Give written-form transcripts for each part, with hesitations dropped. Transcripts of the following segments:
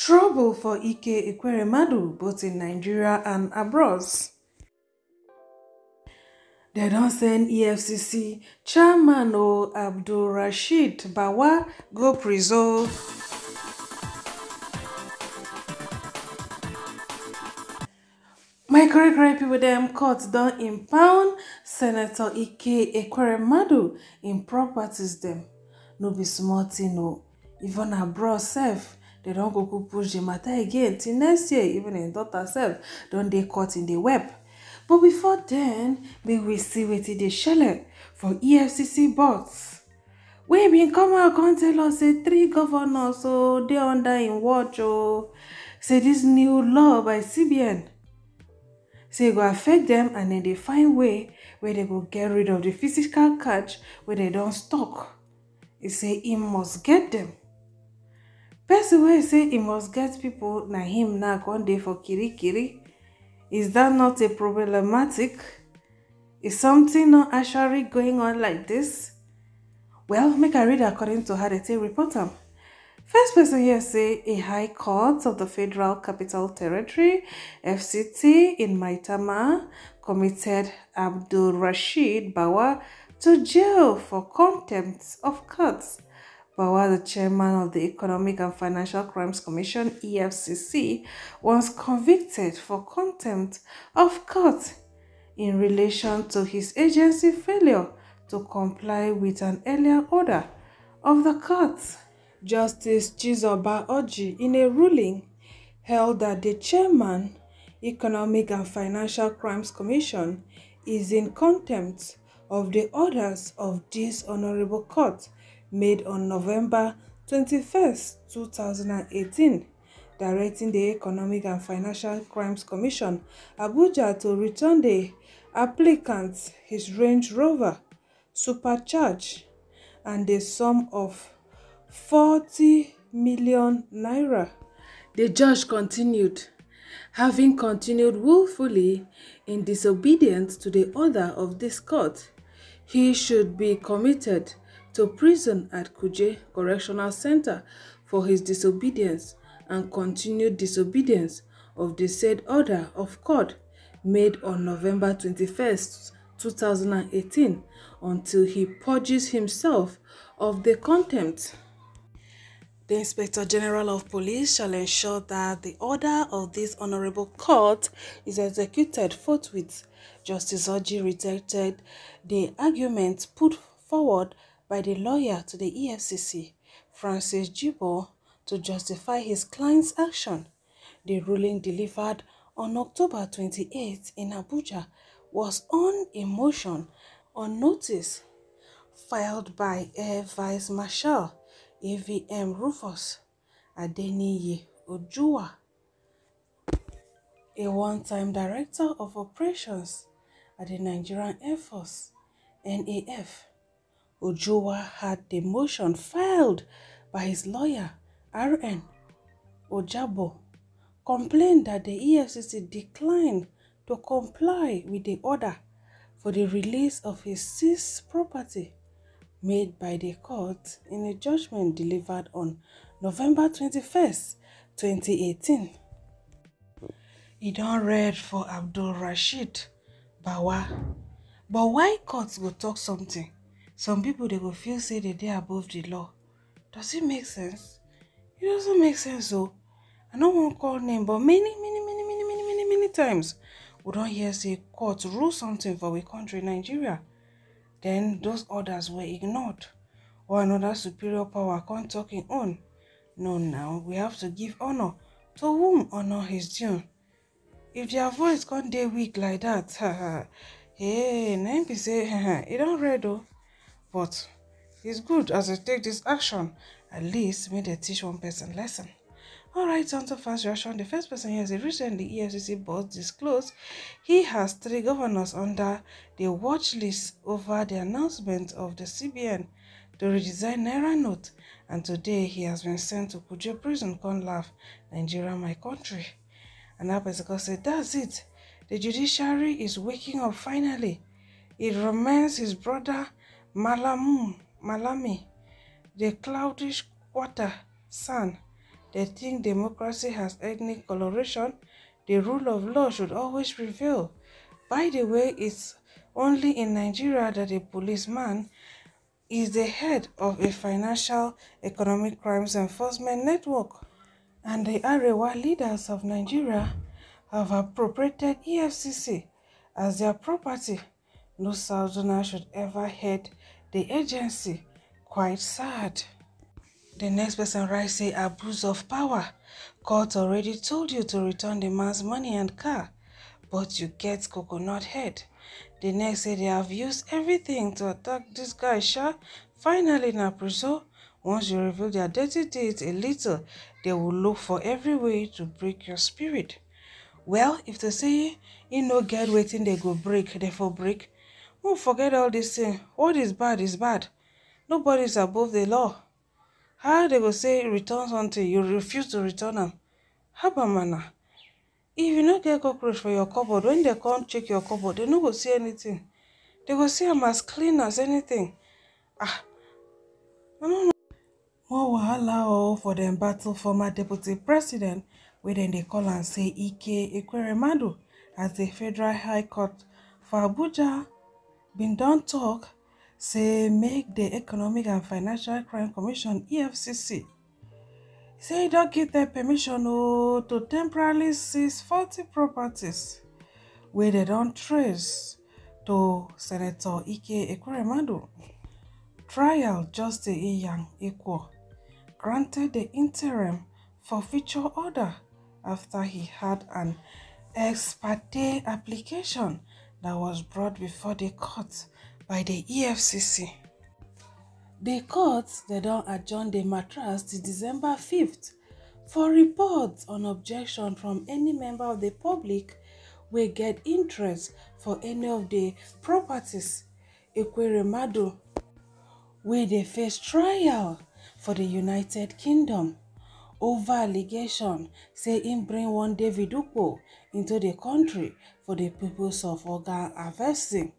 Trouble for Ike Ekweremadu both in Nigeria and abroad. They don't send EFCC chairman Abdulrasheed Bawa go prison. My correct people them court don impound Senator Ike Ekweremadu in properties them. No be small thing o. Even abroad sef, they don't go push the matter again till next year. Even im daughter sef don dey caught in the web. But before then, make we see wetin dey shele for EFCC boss. We been come out come tell us say 3 governors dey under in watch say this new law by CBN say e go affect them, and then they find way where they go get rid of the physical catch where they don't stock. E say he must get them. Person wey say he must get people, na him now one day for kiri. Is that not a problematic? Is something not actually going on like this? Well, make I read according to how they take report am. First person here say a High Court of the Federal Capital Territory, FCT, in Maitama committed Abdulrasheed Bawa to jail for contempt of court. Bawa, the chairman of the Economic and Financial Crimes Commission, EFCC, was convicted for contempt of court in relation to his agency failure to comply with an earlier order of the court. Justice Chizoba Oji, in a ruling, held that the chairman, Economic and Financial Crimes Commission, is in contempt of the orders of this honorable court made on November 21st, 2018, directing the Economic and Financial Crimes Commission, Abuja, to return the applicant his Range Rover supercharged and the sum of 40 million naira. The judge continued, having continued willfully in disobedience to the order of this court, he should be committed to prison at Kuje Correctional Center for his disobedience and continued disobedience of the said order of court made on November 21st, 2018, until he purges himself of the contempt. The Inspector General of Police shall ensure that the order of this honorable court is executed forthwith. Justice Oji rejected the arguments put forward by the lawyer to the EFCC, Francis Jibo, to justify his client's action. The ruling delivered on October 28 in Abuja was on a motion on notice filed by Air Vice Marshal AVM Rufus Adeniyi Ojuwa, a one-time director of operations at the Nigerian Air Force, NAF. Ojuwa had the motion filed by his lawyer, RN Ojabo, complained that the EFCC declined to comply with the order for the release of his seized property made by the court in a judgment delivered on November 21st, 2018. He don read for Abdulrasheed Bawa. But why courts go talk something? Some people they go feel say they dey above the law. Does it make sense? It doesn't make sense though. I don't want to call name, but many times we don't hear say court rule something for we country, Nigeria. Then those orders were ignored, or another superior power can't talk in own. No, now we have to give honor to whom honor is due. If their voice can't dey weak like that, hey, name be say, it don't read though. But it's good as I take this action, at least may they teach one person lesson. Alright, on to fast reaction. The first person here is recently EFCC boss disclosed he has 3 governors under the watch list over the announcement of the CBN to redesign Naira note, and today he has been sent to Kuje prison. Can't laugh, Nigeria, my country. And that person said, that's it. The judiciary is waking up finally. It remains his brother Malami, the cloudish quarter son, They think democracy has ethnic coloration. The rule of law should always prevail. By the way, it's only in Nigeria that a policeman is the head of a financial economic crimes enforcement network. And the Arewa leaders of Nigeria have appropriated EFCC as their property. No Southerner should ever head the agency. Quite sad. The next person writes, say, abuse of power. Court already told you to return the man's money and car, but you get coconut head. The next say they have used everything to attack this guy, Sha. Finally, na preso, once you reveal their dirty deeds a little, they will look for every way to break your spirit. Well, if they say you no get waiting, they go break, therefore break. Don't forget all this thing. What is bad is bad. Nobody is above the law. How they go say return something, you refuse to return them? Haba mana. If you no get cockroach for your cupboard, when they come check your cupboard, they no go see anything. They go see them as clean as anything. I don't know. More wahala for them battle former deputy president, where then they call and say Ike Ekweremadu as the Federal High Court for Abuja been done talk, say make the Economic and Financial Crime Commission EFCC say don't give them permission to temporarily seize 40 properties where they don't trace to Senator Ike Ekweremadu. Trial Justice Ike Ekweremadu granted the interim forfeiture order after he had an ex parte application that was brought before the court by the EFCC. The court they don't adjourn the matters to December 5th for reports on objection from any member of the public will get interest for any of the properties. Ekweremadu where they face trial for the United Kingdom over allegation say him bring one David Ukpo into the country for the purpose of organ harvesting.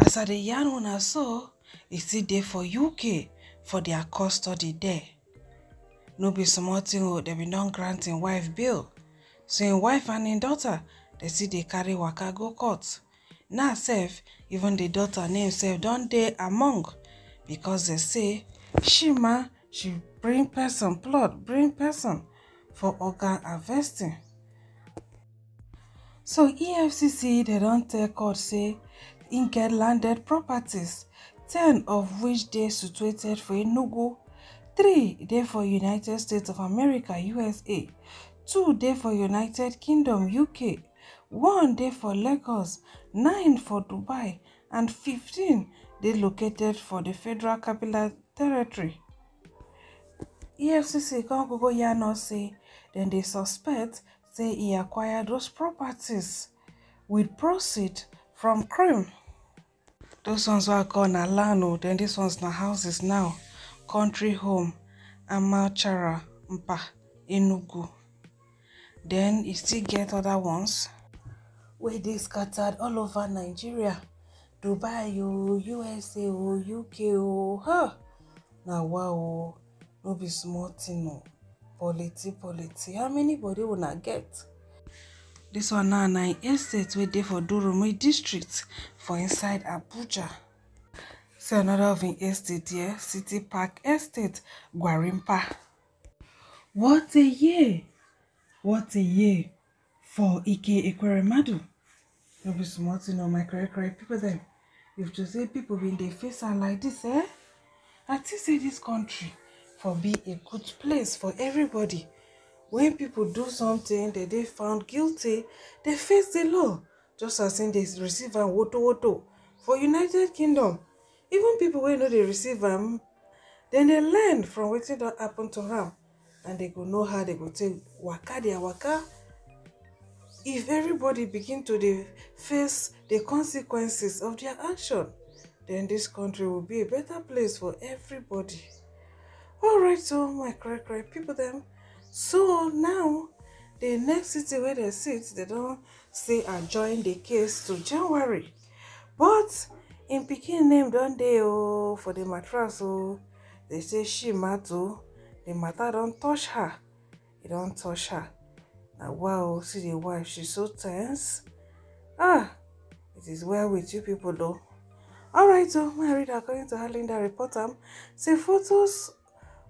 As I dey yarn una so, e still dey for UK for their custody there. No be small thing they be don grant him wife bail. So him wife and him daughter, they see they carry waka go court. Now sef, even the daughter name sef don dey among, because they say she bring person for organ harvesting. So EFCC they don't tell court say in get landed properties, 10 of which they situated for Enugu, 3 they for United States of America USA, 2 they for United Kingdom UK, 1 they for Lagos, 9 for Dubai, and 15 they located for the Federal Capital Territory. EFCC can't go yarn say then they suspect say he acquired those properties with proceed from crime. Those ones were called na land, then this one's na houses now. Country home, Amachara, Mpa, Enugu. Then you still get other ones where they scattered all over Nigeria, Dubai, USA, UK, huh? Now wow, no be small thing, no. Polity. How many body will not get? This one now 9 estates where they for Durumi district for inside Abuja. So another of an estate here, City Park Estate, Gwarimpa. What a year! What a year for Ike Ekweremadu. No be small thing on my correct people then. If to say people been they face her like this, I think say this country for be a good place for everybody. When people do something that they found guilty, they face the law. Just as in they receive a woto. For United Kingdom, even people when know they receive them, then they learn from what that happen to them. And they go know how they go take waka their waka. If everybody begin to face the consequences of their action, then this country will be a better place for everybody. Alright, so my correct people them. So now the next city where they sit, they don't say adjourn the case to January. But in Peking name don't they for the mattress, they say Shimatu, The matter don't touch her. It don't touch her. Now, wow, see the wife, she's so tense. It is well with you people though. Alright, so my reader, according to her Linda reporter, say photos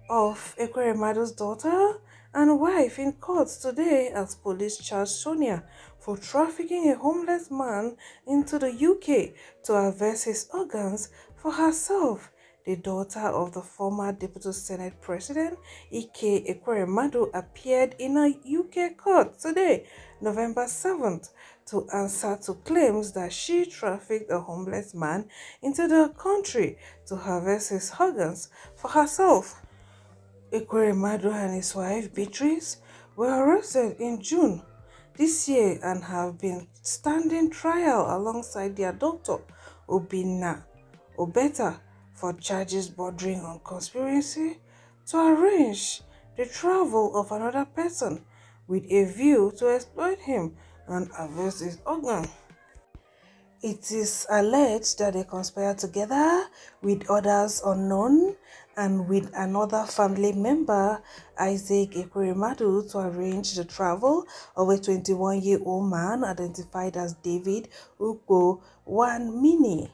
of Ekweremadu's daughter and wife in court today as police charged Sonia for trafficking a homeless man into the UK to harvest his organs for herself. The daughter of the former Deputy Senate President, Ike Ekweremadu, appeared in a UK court today, November 7th, to answer to claims that she trafficked a homeless man into the country to harvest his organs for herself. Ekweremadu and his wife Beatrice were arrested in June this year and have been standing trial alongside their daughter Obinna Obeta for charges bordering on conspiracy to arrange the travel of another person with a view to exploit him and harvest his organ. It is alleged that they conspired together with others unknown and with another family member, Ike Ekweremadu, to arrange the travel of a 21-year-old man identified as David Ukpo Wanmini,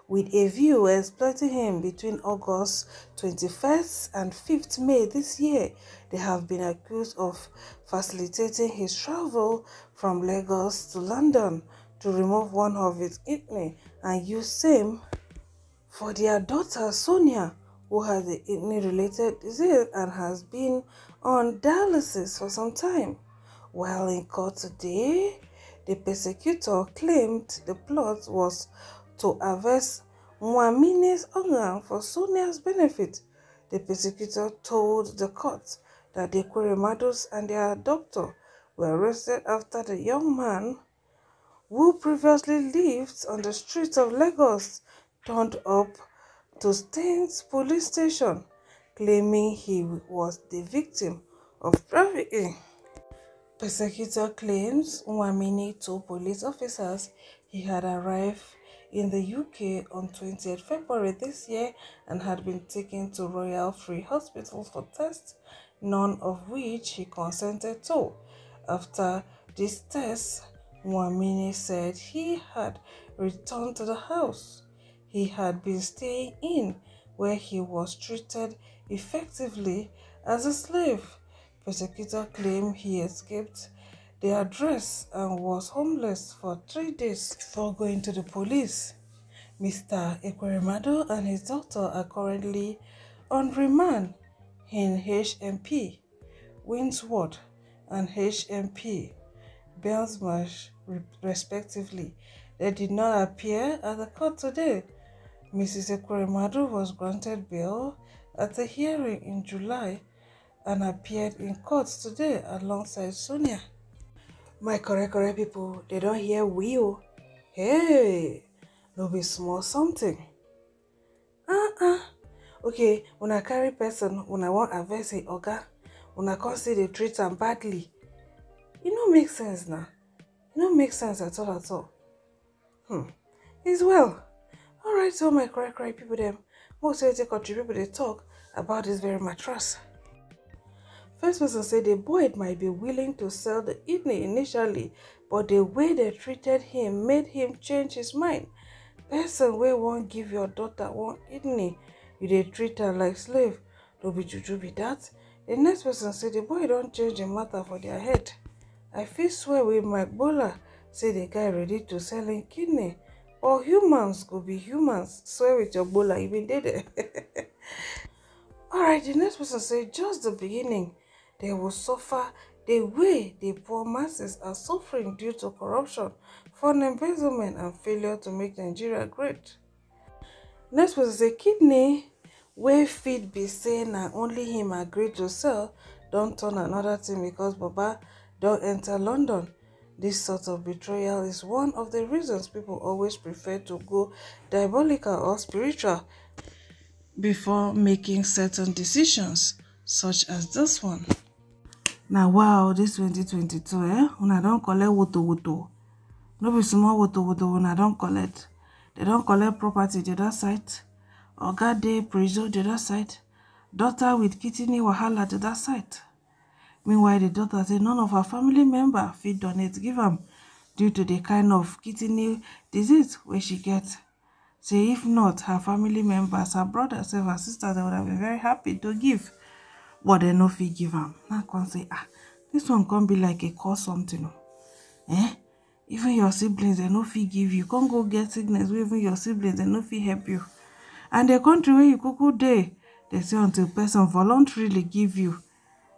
with a view exploiting him between August 21st and 5th May this year. They have been accused of facilitating his travel from Lagos to London to remove one of his kidney and use same for their daughter Sonia, who has a kidney-related disease and has been on dialysis for some time. While in court today, the prosecutor claimed the plot was to harvest Mwamini's organ for Sonia's benefit. The prosecutor told the court that the Ekweremadus and their doctor were arrested after the young man, who previously lived on the streets of Lagos, turned up to Staines police station, claiming he was the victim of trafficking. Prosecutor claims Nwamini told police officers he had arrived in the UK on 20th February this year and had been taken to Royal Free Hospital for tests, none of which he consented to. After these tests, Nwamini said he had returned to the house he had been staying in, where he was treated effectively as a slave. Prosecutor claimed he escaped the address and was homeless for 3 days before going to the police. Mr. Ekweremadu and his daughter are currently on remand in HMP Windsworth and HMP Belmarsh, respectively. They did not appear at the court today. Mrs. Ekweremadu was granted bail at a hearing in July and appeared in court today alongside Sonia. My correct people, they don't hear we. Hey, no be small something. Okay, when I carry person, when I want harvest a organ, when I can't see they treat them badly, it don't make sense now. It don't make sense at all. It's well. Alright, so my correct people them, most of the country people they talk about this very mattress. First person said the boy might be willing to sell the kidney initially, but the way they treated him made him change his mind. Person wey won't give your daughter one kidney, you dey treat her like slave. No be juju be that. The next person said the boy don't change the matter for their head. I feel swear with my Bola say the guy ready to sell him kidney. Or humans go be humans. Swear with your Bola, you been there. Alright, the next person said just the beginning. They will suffer the way the poor masses are suffering due to corruption, fund embezzlement, and failure to make Nigeria great. Next person say kidney wey fit be saying na only him agree to sell don't turn another thing because Baba don't enter London. This sort of betrayal is one of the reasons people always prefer to go diabolical or spiritual before making certain decisions, such as this one. Now, wow, this 2022, una don't collect woto. No be small woto, una don't collect. They don't collect property the other side. Oga dey prison the other side. daughter with kidney wahala to that side. Meanwhile, the daughter say none of her family member fit donate give am due to the kind of kidney disease wey she get. Say if not, her family members, her brothers, her sisters, they would have been very happy to give, but they no fit give am. Now come say, this one can't be like a cause something. Even your siblings, they no fit give you. Can't go get sickness wey even your siblings, they no fit help you. And the country where you kuku dey, they say until person voluntarily give you,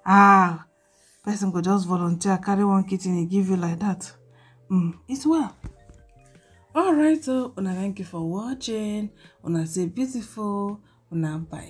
person go just volunteer carry one kidney give you like that. It's well. Alright, so una thank you for watching. Una say beautiful. Una bye.